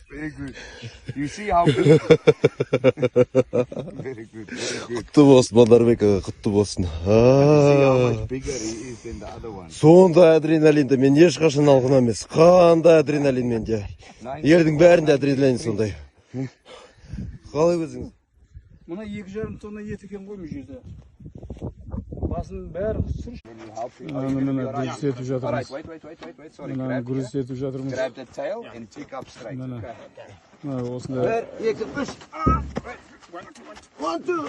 Very good. You see how big? Very good, very good. Құтты болсын, Манарбек аға, құтты болсын. You see how much bigger he is than the other one. Сонда адреналинді мен ешқашан алғын емес. Қандай адреналин менде. Елдің бәрінде адреналин сондай. Қалай өзіңіз? Мына 2,5 тонна ет екен ғой бұл жерде. Басын бәрі сұр. Мына груз етіп жатырмыз. Мына груз етіп жатырмыз. Grab the tail and pick up straight. Осында. 1, 2, 3. 1, 2.